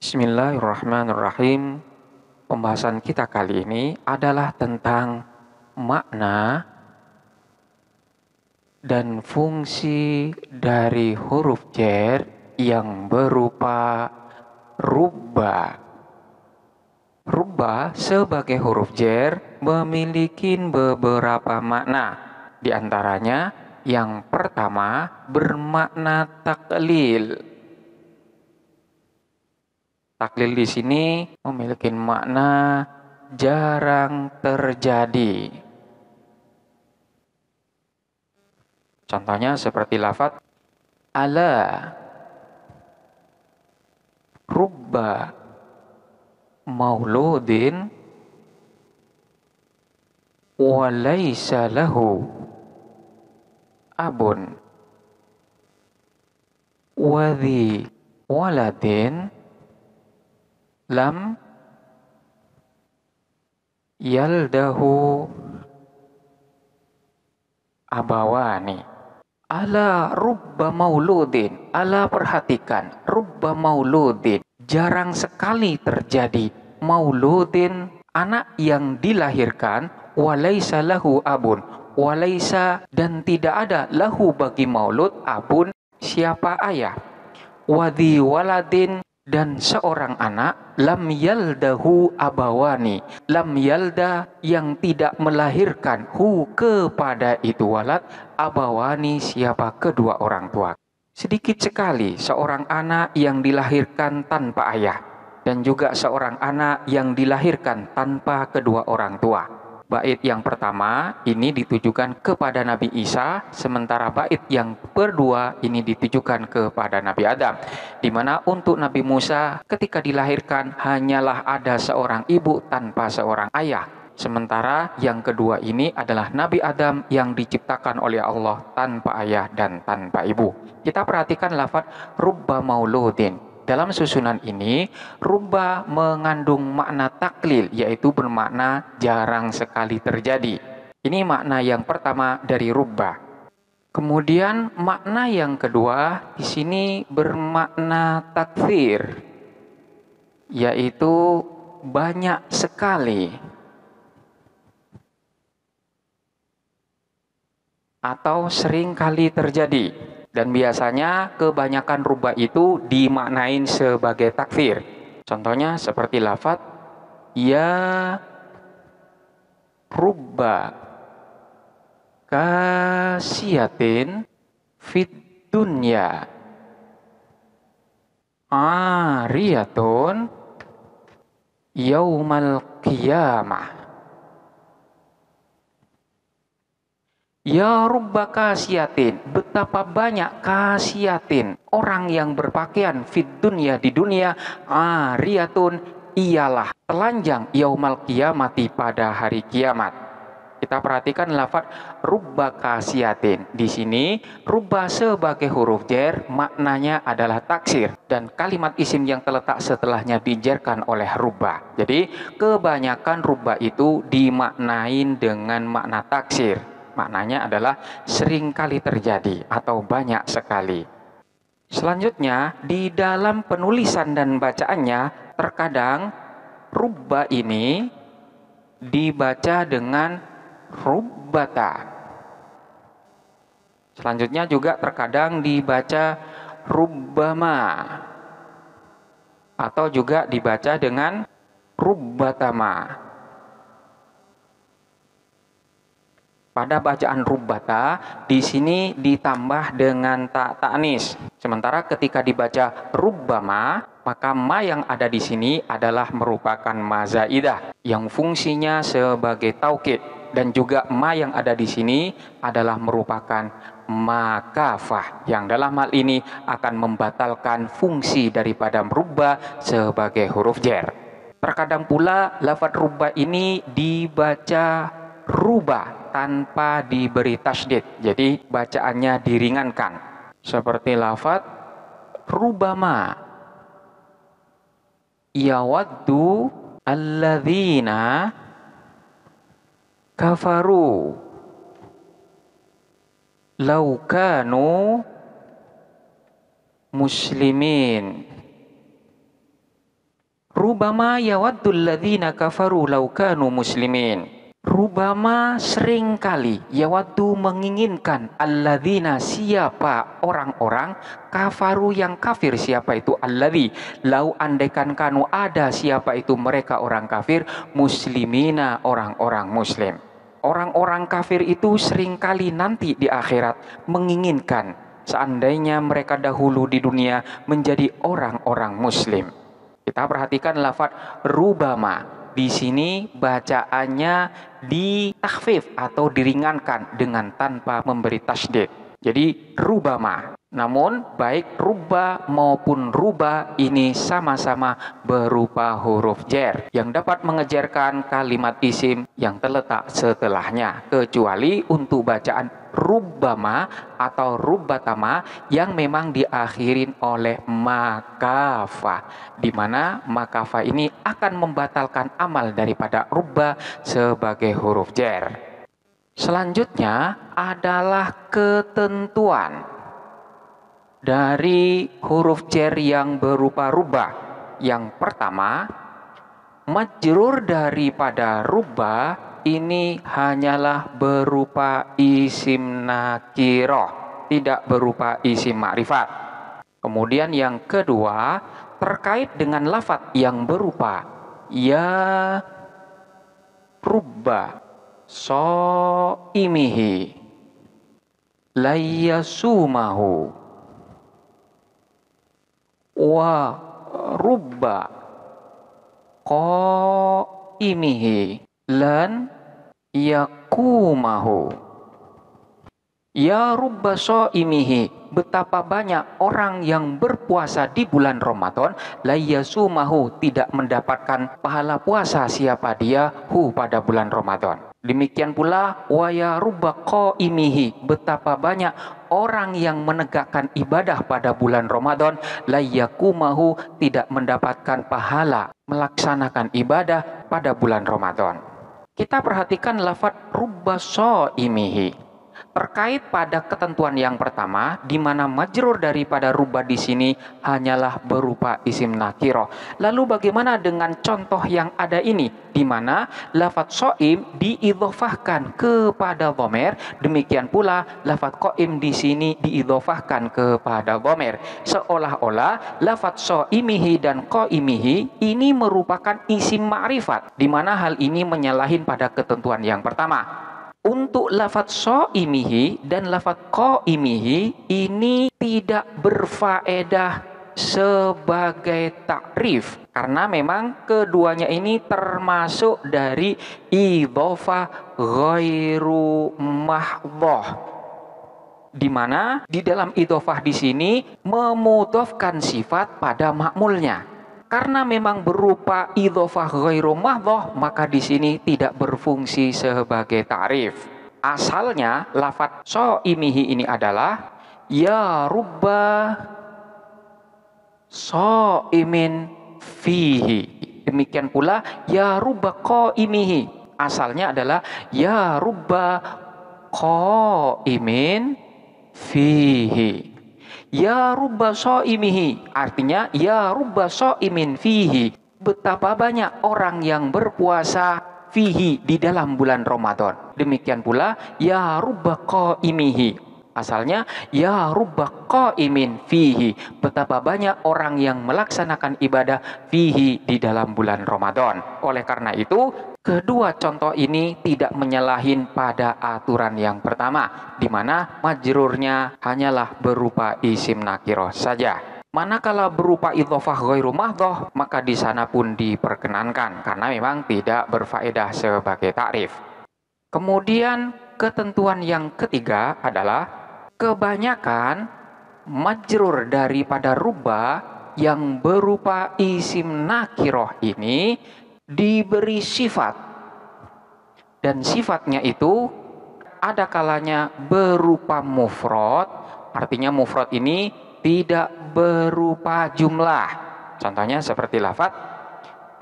Bismillahirrahmanirrahim. Pembahasan kita kali ini adalah tentang makna dan fungsi dari huruf jar yang berupa rubba. Rubba sebagai huruf jar memiliki beberapa makna. Di antaranya yang pertama bermakna taklil. Taklil di sini memiliki makna jarang terjadi. Contohnya seperti lafaz ala rubba mauludin wa laisa lahu abun wa dhi waladin lam yaldahu abawani. Ala rubba mauludin, ala perhatikan, rubba mauludin, jarang sekali terjadi mauludin, anak yang dilahirkan, walaisa lahu abun, walaisa dan tidak ada lahu bagi maulud abun, siapa ayah, wadhi waladin dan seorang anak, lam yaldahu abawani, lam yalda yang tidak melahirkan hu kepada itu walad, abawani siapa kedua orang tua. Sedikit sekali seorang anak yang dilahirkan tanpa ayah dan juga seorang anak yang dilahirkan tanpa kedua orang tua. Bait yang pertama ini ditujukan kepada Nabi Isa, sementara bait yang kedua ini ditujukan kepada Nabi Adam. Di mana untuk Nabi Musa ketika dilahirkan hanyalah ada seorang ibu tanpa seorang ayah. Sementara yang kedua ini adalah Nabi Adam yang diciptakan oleh Allah tanpa ayah dan tanpa ibu. Kita perhatikan lafaz rubba mauludin. Dalam susunan ini, rubba mengandung makna taklil, yaitu bermakna jarang sekali terjadi. Ini makna yang pertama dari rubba. Kemudian makna yang kedua di sini bermakna takfir, yaitu banyak sekali atau sering kali terjadi. Dan biasanya kebanyakan rubba itu dimaknain sebagai takfir. Contohnya seperti lafaz ya rubba kasiyatin fid dunya ariyatun yaumal qiyamah. Ya rubba kasiyatin, betapa banyak kasiyatin, orang yang berpakaian fid dunya di dunia, ariyatun ialah telanjang yaumal qiyamati pada hari kiamat. Kita perhatikan lafaz rubba kasiyatin. Di sini rubba sebagai huruf jar maknanya adalah taksir dan kalimat isim yang terletak setelahnya dijarkan oleh rubba. Jadi kebanyakan rubba itu dimaknain dengan makna taksir. Maknanya adalah sering kali terjadi atau banyak sekali. Selanjutnya, di dalam penulisan dan bacaannya, terkadang rubba ini dibaca dengan rubbata. Selanjutnya juga terkadang dibaca rubbama atau juga dibaca dengan rubbatama. Pada bacaan rubbata di sini ditambah dengan ta ta'nis. Sementara ketika dibaca rubbama, maka ma yang ada di sini adalah merupakan ma zaidah yang fungsinya sebagai taukid, dan juga ma yang ada di sini adalah merupakan ma kafah yang dalam hal ini akan membatalkan fungsi daripada rubba sebagai huruf jar. Terkadang pula lafaz rubba ini dibaca ruba tanpa diberi tasydid, jadi bacaannya diringankan. Seperti lafaz rubama yawaddu alladzina kafaru law kanu muslimin. Rubama yawaddul ladzina kafaru law kanu muslimin. Rubama seringkali yawaddu menginginkan alladzina siapa orang-orang kafaru yang kafir. Siapa itu alladzi? Lau andaikan kanu ada siapa itu mereka orang kafir muslimina orang-orang muslim. Orang-orang kafir itu seringkali nanti di akhirat menginginkan seandainya mereka dahulu di dunia menjadi orang-orang muslim. Kita perhatikan lafaz rubama. Di sini bacaannya ditakhfif atau diringankan dengan tanpa memberi tasydid. Jadi rubama. Namun baik rubba maupun ruba ini sama-sama berupa huruf jer yang dapat mengejarkan kalimat isim yang terletak setelahnya, kecuali untuk bacaan rubbama atau rubbatama yang memang diakhirin oleh makafah, di mana makafah ini akan membatalkan amal daripada rubba sebagai huruf jer. Selanjutnya adalah ketentuan dari huruf jer yang berupa rubba. Yang pertama, majrur daripada rubba ini hanyalah berupa isim nakiroh, tidak berupa isim ma'rifat. Kemudian yang kedua, terkait dengan lafadz yang berupa ya rubba so imihi layasumahu wa rubba qaimihi lan yakumahu. Ya rubba soimihi, betapa banyak orang yang berpuasa di bulan Ramadan layasumahu, tidak mendapatkan pahala puasa siapa dia pada bulan Ramadan. Demikian pula wa ya rubba qaimihi, betapa banyak orang yang menegakkan ibadah pada bulan Ramadan layakumahu, tidak mendapatkan pahala melaksanakan ibadah pada bulan Ramadan. Kita perhatikan lafaz rubba soimihi terkait pada ketentuan yang pertama, di mana majrur daripada rubba di sini hanyalah berupa isim nakiroh. Lalu bagaimana dengan contoh yang ada ini, di mana lafaz soim diidhofahkan kepada dhamir, demikian pula lafaz qaim di sini diidhofahkan kepada dhamir, seolah-olah lafaz soimihi dan qaimihi ini merupakan isim ma'rifat, di mana hal ini menyalahin pada ketentuan yang pertama. Untuk lafaz soimihi dan lafaz qaimihi ini tidak berfaedah sebagai takrif, karena memang keduanya ini termasuk dari idhofah ghairu mahdhah, di mana di dalam idhofah di sini memudhofkan sifat pada makmulnya. Karena memang berupa idhofah ghairu mahdhah, maka di sini tidak berfungsi sebagai ta'rif. Asalnya lafaz soimihi ini adalah ya rubba soimin fihi. Demikian pula ya rubba qaimihi. Asalnya adalah ya rubba qaimin fihi. Ya rubba soimihi, artinya ya rubba soimin fihi, betapa banyak orang yang berpuasa fihi di dalam bulan Ramadan. Demikian pula ya rubba qaimihi, asalnya ya rubba qaimin fihi, betapa banyak orang yang melaksanakan ibadah fihi di dalam bulan Ramadan. Oleh karena itu, kedua contoh ini tidak menyalahin pada aturan yang pertama, di mana majrurnya hanyalah berupa isim nakiroh saja. Manakala berupa idhofah ghairu mahdhah, maka di sana pun diperkenankan, karena memang tidak berfaedah sebagai takrif. Kemudian ketentuan yang ketiga adalah kebanyakan majrur daripada rubba yang berupa isim nakiroh ini diberi sifat, dan sifatnya itu ada kalanya berupa mufrad, artinya mufrad ini tidak berupa jumlah. Contohnya seperti lafaz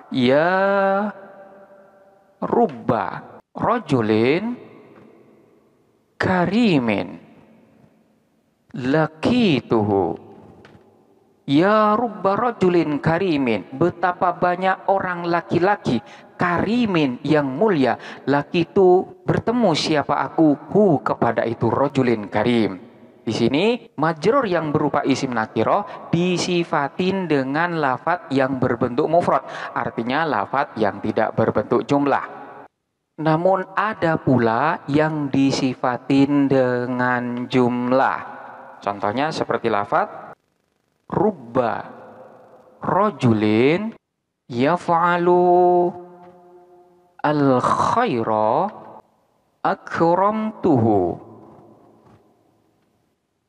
ya rubba rajulin karimin laqituhu Ya rubba rajulin karimin, betapa banyak orang laki-laki karimin yang mulia. Laki itu bertemu siapa aku, hu kepada itu rajulin karim. Di sini majrur yang berupa isim nakiroh disifatin dengan lafadz yang berbentuk mufrad, artinya lafadz yang tidak berbentuk jumlah. Namun ada pula yang disifatin dengan jumlah. Contohnya seperti lafadz rubba rajulin yaf'alu al khaira akramtuhu.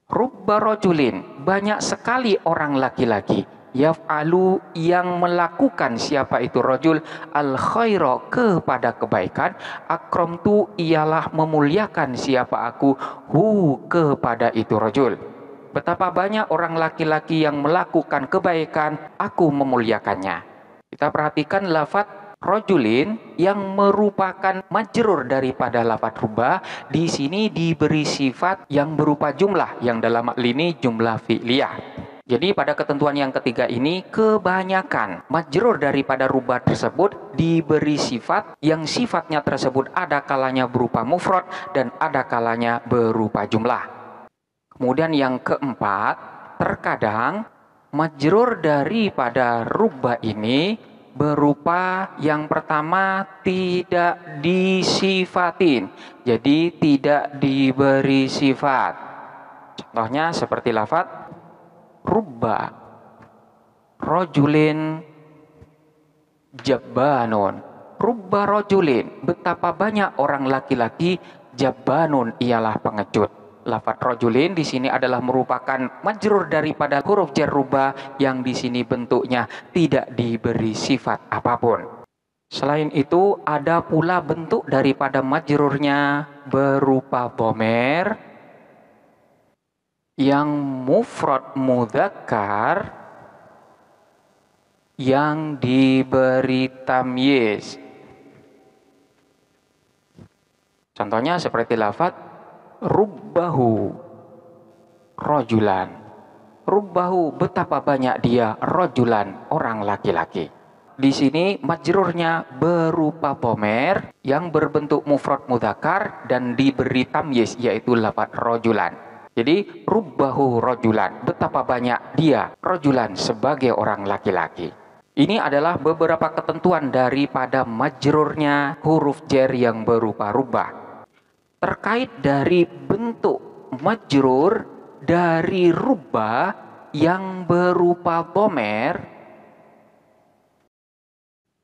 Rubba rajulin, banyak sekali orang laki-laki, yaf'alu yang melakukan, siapa itu rajul, al khaira kepada kebaikan, akramtu ialah memuliakan siapa aku, hu kepada itu rajul. Betapa banyak orang laki-laki yang melakukan kebaikan, aku memuliakannya. Kita perhatikan lafadz rajulin yang merupakan majrur daripada lafadz rubba, di sini diberi sifat yang berupa jumlah, yang dalam hal ini jumlah fi'liyah. Jadi pada ketentuan yang ketiga ini, kebanyakan majrur daripada rubba tersebut diberi sifat yang sifatnya tersebut ada kalanya berupa mufrad dan ada kalanya berupa jumlah. Kemudian yang keempat, terkadang majrur daripada rubba ini berupa yang pertama tidak disifatin, jadi tidak diberi sifat. Contohnya seperti lafadz rubba rajulin jabbanun. Rubba rajulin, betapa banyak orang laki-laki, jabbanun ialah pengecut. Lafadz rajulin di sini adalah merupakan majrur daripada huruf jar rubba yang di sini bentuknya tidak diberi sifat apapun. Selain itu ada pula bentuk daripada majrurnya berupa dhamir yang mufrad mudzakkar yang diberi tamyiz. Contohnya seperti lafadz rubbahu rajulan. Rubbahu, betapa banyak dia, rajulan, orang laki-laki. Di sini majrurnya berupa dhamir yang berbentuk mufrad mudzakkar dan diberi tamyiz, yaitu lafadz rajulan. Jadi rubbahu rajulan, betapa banyak dia, rajulan, sebagai orang laki-laki. Ini adalah beberapa ketentuan daripada majrurnya huruf jar yang berupa rubba. Terkait dari bentuk majrur dari rubba yang berupa dhamir,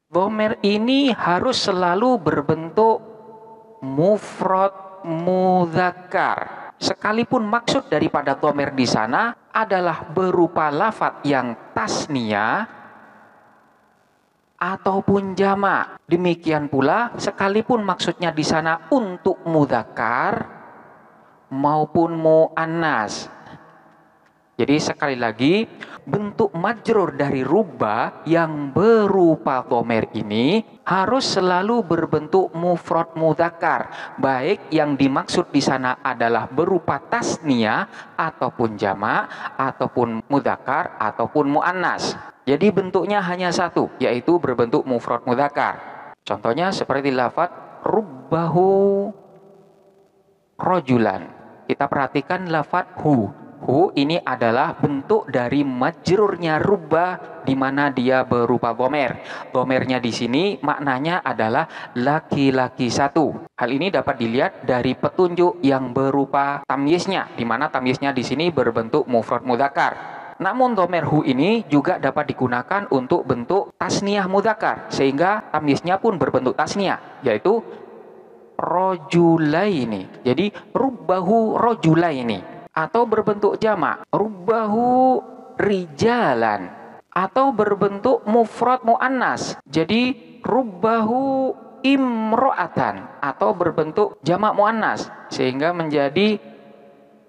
dhamir ini harus selalu berbentuk mufrad mudzakkar. Sekalipun maksud daripada dhamir di sana adalah berupa lafadz yang tasniyah ataupun jamak. Demikian pula sekalipun maksudnya di sana untuk mudzakkar maupun muannas. Jadi sekali lagi, bentuk majrur dari rubba yang berupa dhamir ini harus selalu berbentuk mufrad mudzakkar, baik yang dimaksud di sana adalah berupa tasniyah ataupun jamak ataupun mudzakkar ataupun muannas. Jadi bentuknya hanya satu, yaitu berbentuk mufrad mudzakkar. Contohnya seperti lafadz rubbahu rajulan. Kita perhatikan lafadz hu. Hu ini adalah bentuk dari majrurnya rubba di mana dia berupa dhamir. Dhamirnya di sini maknanya adalah laki-laki satu. Hal ini dapat dilihat dari petunjuk yang berupa tamyiznya, di mana tamyiznya di sini berbentuk mufrad mudzakkar. Namun dhamir hu ini juga dapat digunakan untuk bentuk tasniyah mudzakkar, sehingga tamyiznya pun berbentuk tasniyah, yaitu rajulaini. Jadi rubbahu rajulaini, atau berbentuk jamak rubbahu rijalan, atau berbentuk mufrad muannas, jadi rubbahu imro'atan, atau berbentuk jamak muannas sehingga menjadi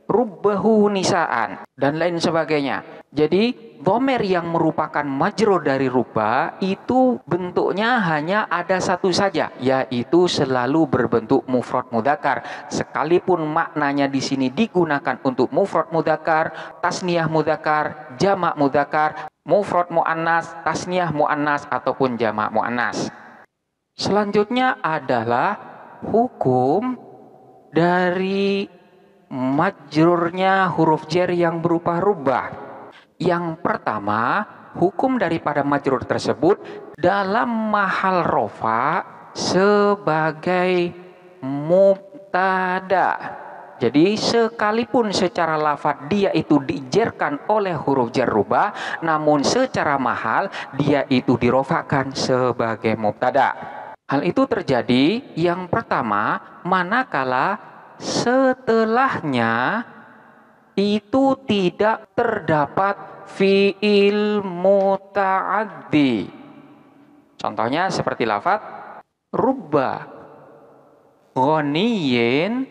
rubbahu nisaan dan lain sebagainya. Jadi dhamir yang merupakan majrur dari rubba itu bentuknya hanya ada satu saja, yaitu selalu berbentuk mufrad mudzakkar. Sekalipun maknanya di sini digunakan untuk mufrad mudzakkar, tasniyah mudzakkar, jamak mudzakkar, mufrad muannas, tasniyah muannas ataupun jamak muannas. Selanjutnya adalah hukum dari majrurnya huruf jar yang berupa rubba. Yang pertama, hukum daripada majrur tersebut dalam mahal rofa sebagai mubtada. Jadi sekalipun secara lafadz dia itu dijerkan oleh huruf jar rubba, namun secara mahal dia itu dirofakan sebagai mubtada. Hal itu terjadi yang pertama manakala setelahnya itu tidak terdapat fi'il muta'addi. Contohnya seperti lafaz rubba ghaniyin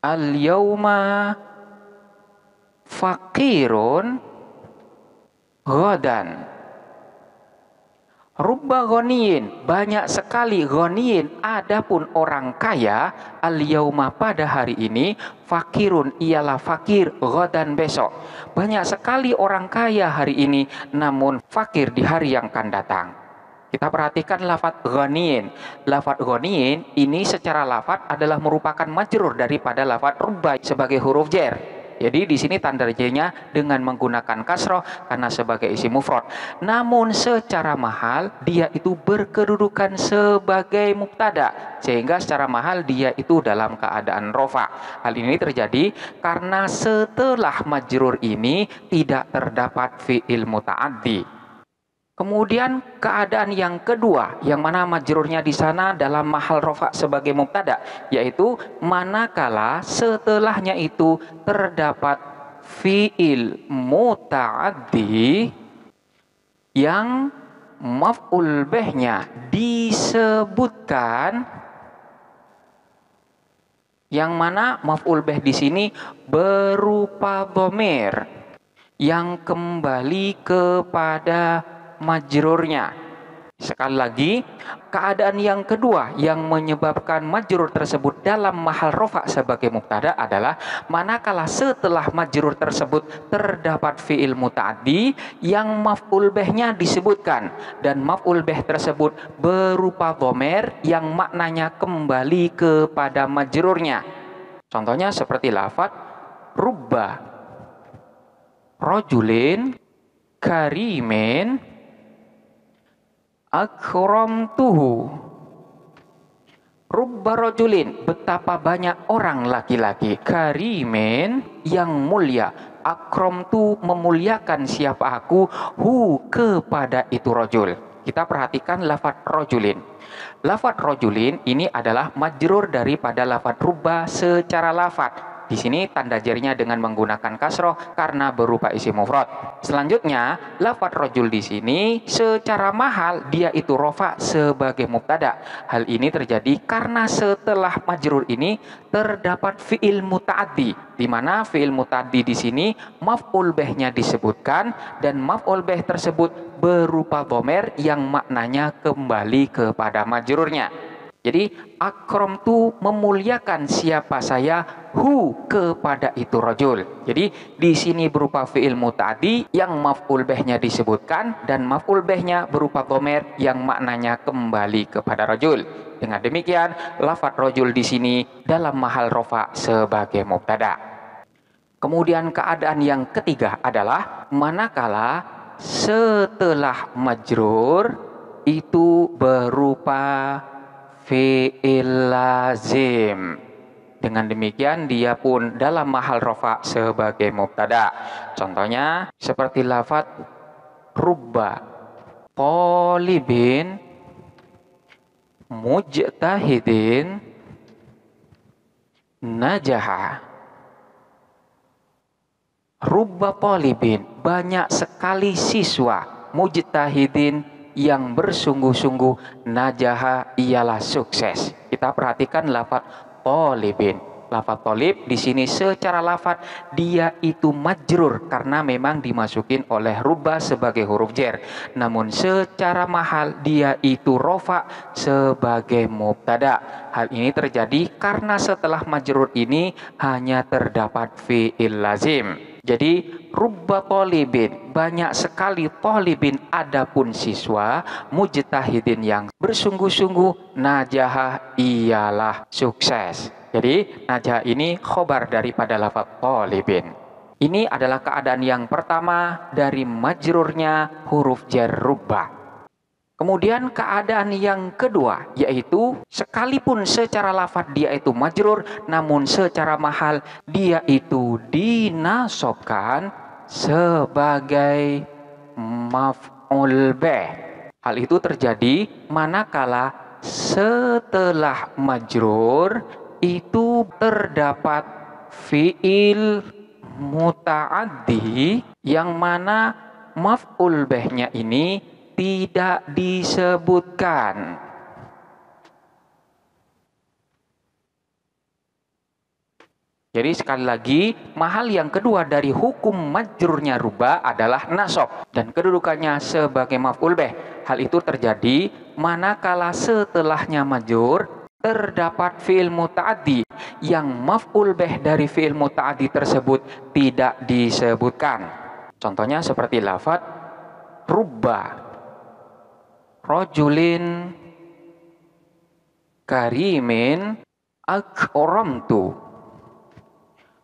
al-yawma faqirun ghadan. Rubba ghaniyin, banyak sekali ghaniyin, adapun orang kaya, al-yauma pada hari ini, fakirun ialah fakir, ghadan besok. Banyak sekali orang kaya hari ini, namun fakir di hari yang akan datang. Kita perhatikan lafadz ghaniyin. Lafadz ghaniyin ini secara lafadz adalah merupakan majrur daripada lafadz rubba sebagai huruf jar. Jadi di sini tanda j-nya dengan menggunakan kasroh karena sebagai isim mufrad. Namun secara mahal dia itu berkedudukan sebagai mubtada, sehingga secara mahal dia itu dalam keadaan rofa. Hal ini terjadi karena setelah majrur ini tidak terdapat fi'il muta'addi. Kemudian keadaan yang kedua, yang mana majrurnya di sana dalam mahal rofa sebagai mubtada, yaitu manakala setelahnya itu terdapat fi'il muta'addi yang maf'ul bihnya disebutkan, yang mana maf'ul bih di sini berupa dhamir yang kembali kepada majrurnya. Sekali lagi, keadaan yang kedua yang menyebabkan majrur tersebut dalam mahal rofa sebagai mubtada adalah manakala setelah majrur tersebut terdapat fi'il muta'addi yang maf'ul bihnya disebutkan, dan maf'ul bih tersebut berupa dhamir yang maknanya kembali kepada majrurnya. Contohnya seperti lafadz rubba rajulin karimin akramtuhu. Rubba rajulin, betapa banyak orang laki-laki, karimin yang mulia, akramtu memuliakan siapa aku, hu kepada itu rajul. Kita perhatikan lafadz rajulin. Lafadz rajulin ini adalah majrur daripada lafadz rubba secara lafadz. Di sini tanda jarnya dengan menggunakan kasroh karena berupa isim mufrad. Selanjutnya, lafadz rajul di sini secara mahal dia itu rofa sebagai mubtada. Hal ini terjadi karena setelah majrur ini terdapat fi'il muta'addi, di mana fi'il muta'addi di sini maf'ul bihnya disebutkan, dan maf'ul bih tersebut berupa dhamir yang maknanya kembali kepada majrurnya. Jadi akramtu memuliakan siapa saya, hu kepada itu rajul. Jadi di sini berupa fi'il muta'addi yang maf'ul bihnya disebutkan, dan maf'ul bihnya berupa dhamir yang maknanya kembali kepada rajul. Dengan demikian lafadz rajul di sini dalam mahal rofa sebagai mubtada. Kemudian keadaan yang ketiga adalah manakala setelah majrur itu berupa fi'il lazim. Dengan demikian dia pun dalam mahal rofa sebagai mubtada. Contohnya seperti lafadz rubba talibin mujtahidin najaha. Rubba talibin, banyak sekali siswa, mujtahidin yang bersungguh-sungguh, najaha ialah sukses. Kita perhatikan lafadz talibin. Lafadz thalib di sini secara lafadz dia itu majrur karena memang dimasukin oleh rubba sebagai huruf jar. Namun secara mahal dia itu rofa sebagai mubtada. Hal ini terjadi karena setelah majrur ini hanya terdapat fi'il lazim. Jadi rubba thalibin, banyak sekali thalibin, adapun siswa mujtahidin yang bersungguh-sungguh, najah ialah sukses. Jadi najah ini khobar daripada lafadz thalibin. Ini adalah keadaan yang pertama dari majrurnya huruf jar rubba. Kemudian keadaan yang kedua yaitu sekalipun secara lafadz dia itu majrur, namun secara mahal dia itu dinasobkan sebagai maf'ul bih. Hal itu terjadi manakala setelah majrur itu terdapat fi'il muta'addi yang mana maf'ul bihnya ini tidak disebutkan. Jadi sekali lagi, mahal yang kedua dari hukum majrurnya rubba adalah nasab dan kedudukannya sebagai maf'ul bih. Hal itu terjadi manakala setelahnya majrur terdapat fi'il muta'addi yang maf'ul bih dari fi'il muta'addi tersebut tidak disebutkan. Contohnya seperti lafadz rubba rajulin karimin akramtu.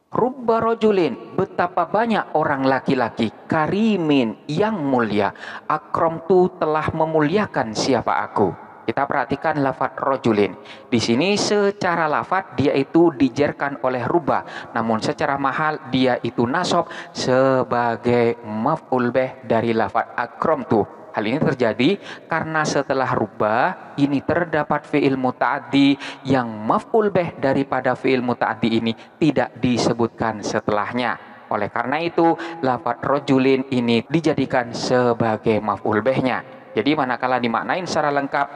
Rubba rajulin, betapa banyak orang laki-laki, karimin yang mulia, akramtu telah memuliakan siapa aku. Kita perhatikan lafadz rajulin. Di sini secara lafadz dia itu dijarkan oleh rubba, namun secara mahal dia itu nasab sebagai maf'ul bih dari lafadz akramtu. Hal ini terjadi karena setelah rubba ini terdapat fi'il muta'addi yang maf'ul bih daripada fi'il muta'addi ini tidak disebutkan setelahnya. Oleh karena itu lafadz rajulin ini dijadikan sebagai maf'ul bihnya. Jadi manakala dimaknain secara lengkap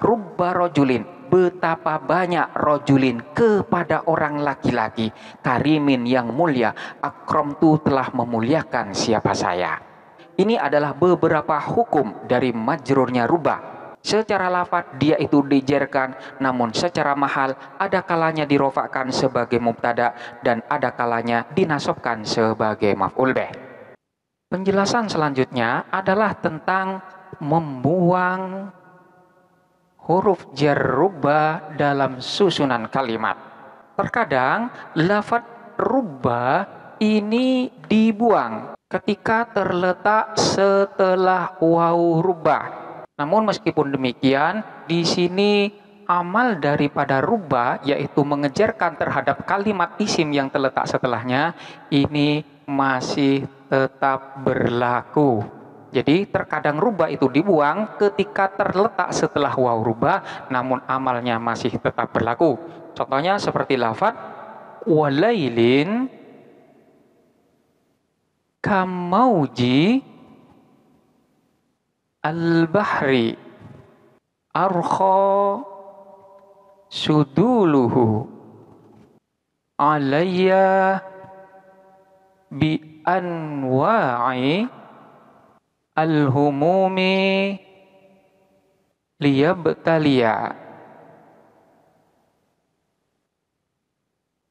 rubba rajulin, betapa banyak rajulin kepada orang laki-laki, karimin yang mulia, akramtu telah memuliakan siapa saya. Ini adalah beberapa hukum dari majrurnya rubba. Secara lafadz dia itu dijarkan, namun secara mahal ada kalanya dirofakkan sebagai mubtada dan ada kalanya dinasobkan sebagai maf'ul bih. Penjelasan selanjutnya adalah tentang membuang huruf jar rubba dalam susunan kalimat. Terkadang lafadz rubba ini dibuang ketika terletak setelah waw rubba. Namun meskipun demikian, di sini amal daripada rubba yaitu mengejarkan terhadap kalimat isim yang terletak setelahnya ini masih tetap berlaku. Jadi terkadang rubba itu dibuang ketika terletak setelah waw rubba, namun amalnya masih tetap berlaku. Contohnya seperti lafadz walailin kamauji al-bahri arkha suduluhu alayya bi anwa'i al-humumi liyabtaliya.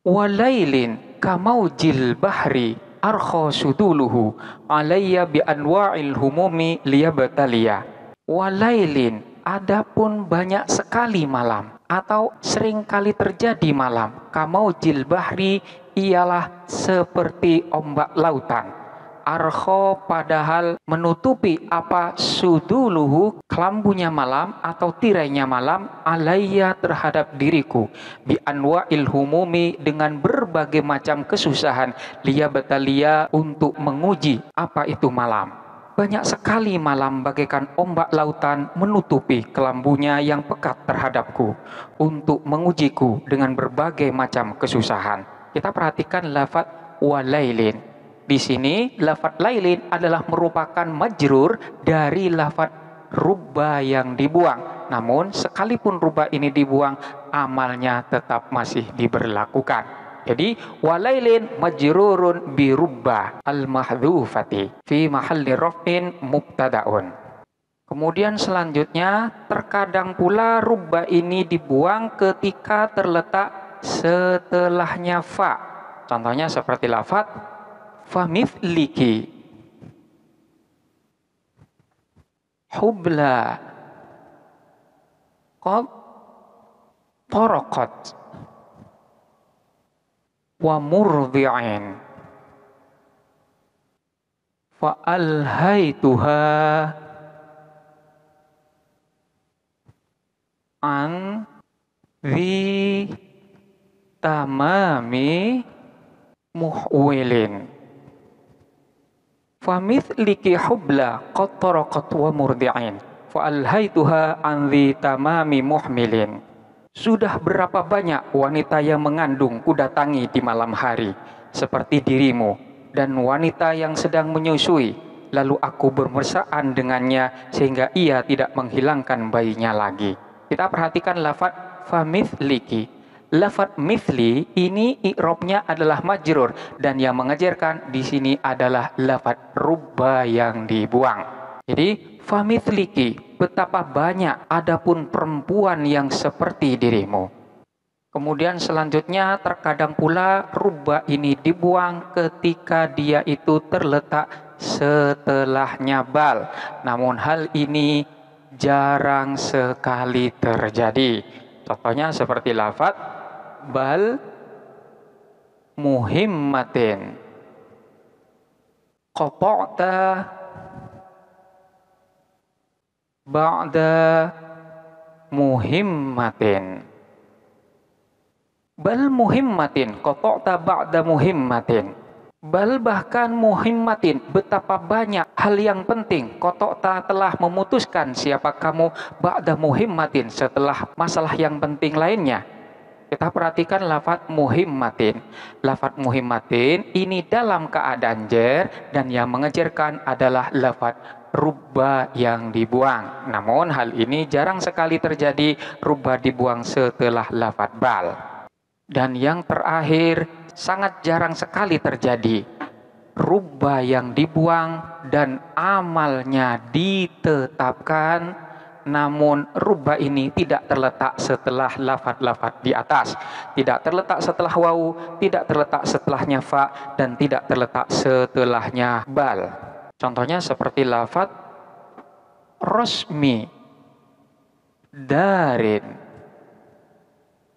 Walailin kamaujil bahri arkha suduluhu alayya bi anwa'il humumi liyabtaliya. Walailin, adapun banyak sekali malam atau sering kali terjadi malam, kamaujil bahri ialah seperti ombak lautan. Arkha padahal menutupi apa suduluhu kelambunya malam atau tirainya malam alayya terhadap diriku bi anwa'il humumi dengan berbagai macam kesusahan liyabtaliya untuk menguji apa itu malam. Banyak sekali malam bagaikan ombak lautan menutupi kelambunya yang pekat terhadapku untuk mengujiku dengan berbagai macam kesusahan. Kita perhatikan lafadz walailin. Di sini lafadz lailin adalah merupakan majrur dari lafadz rubba yang dibuang. Namun sekalipun rubba ini dibuang, amalnya tetap masih diberlakukan. Jadi walailin majrurun bi rubba al-mahdhufati fi mahalli raf'in mubtada'un. Kemudian selanjutnya terkadang pula rubba ini dibuang ketika terletak setelahnya fa. Contohnya seperti lafaz famithliki hubla qad taraqat wa murdi'in fa alhaituha an zi tamami muhwilin famithliki hubla qad taraqat wa murdi'in fa alhaituha an zi tamami muhmilin. Sudah berapa banyak wanita yang mengandung kudatangi di malam hari seperti dirimu, dan wanita yang sedang menyusui, lalu aku bermesraan dengannya sehingga ia tidak menghilangkan bayinya lagi. Kita perhatikan lafaz famithliki. Lafaz mithli ini i'rabnya adalah majrur, dan yang mengajarkan di sini adalah lafaz rubba yang dibuang. Jadi famithliki, betapa banyak adapun perempuan yang seperti dirimu. Kemudian selanjutnya terkadang pula rubba ini dibuang ketika dia itu terletak setelahnya bal. Namun hal ini jarang sekali terjadi. Contohnya seperti lafaz bal muhimmatin qata'ta ba'da muhimmatin. Bal muhimmatin qata'ta ba'da muhimmatin. Bal bahkan muhimmatin, betapa banyak hal yang penting qata'ta telah memutuskan siapa kamu ba'da muhimmatin, setelah masalah yang penting lainnya. Kita perhatikan lafaz muhimmatin. Lafaz muhimmatin ini dalam keadaan jar, dan yang mengejarkan adalah lafaz rubba yang dibuang. Namun hal ini jarang sekali terjadi, rubba dibuang setelah lafaz bal. Dan yang terakhir, sangat jarang sekali terjadi rubba yang dibuang dan amalnya ditetapkan, namun rubba ini tidak terletak setelah lafaz-lafaz di atas, tidak terletak setelah wawu, tidak terletak setelahnya fa, dan tidak terletak setelahnya bal. Contohnya seperti lafaz rasmi darin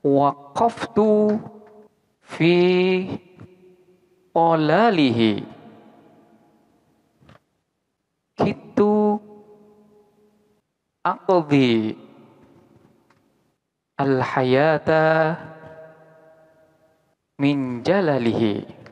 waqaftu fi qalalihi kitu aqdi al-hayata min jalalihi.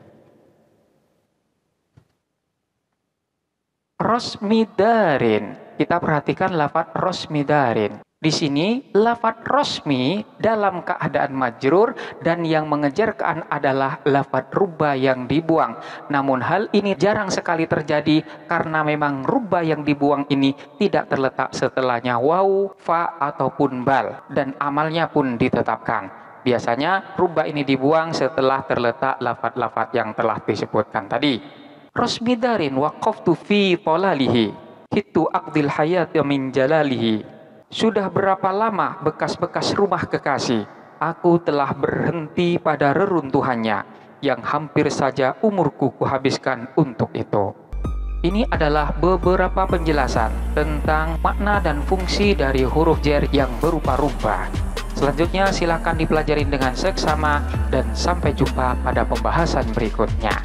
Rasmi darin, kita perhatikan lafaz rasmi darin. Di sini lafaz rasmi dalam keadaan majrur, dan yang mengejarkan adalah lafaz rubba yang dibuang. Namun hal ini jarang sekali terjadi karena memang rubba yang dibuang ini tidak terletak setelahnya wawu, fa ataupun bal, dan amalnya pun ditetapkan. Biasanya rubba ini dibuang setelah terletak lafaz-lafaz yang telah disebutkan tadi. Rasmi darin waqaftu fi talalihi hitu aqdil hayat min jalalihi. Sudah berapa lama bekas-bekas rumah kekasih, aku telah berhenti pada reruntuhannya, yang hampir saja umurku kuhabiskan untuk itu. Ini adalah beberapa penjelasan tentang makna dan fungsi dari huruf jar yang berupa rubba. Selanjutnya silakan dipelajari dengan seksama, dan sampai jumpa pada pembahasan berikutnya.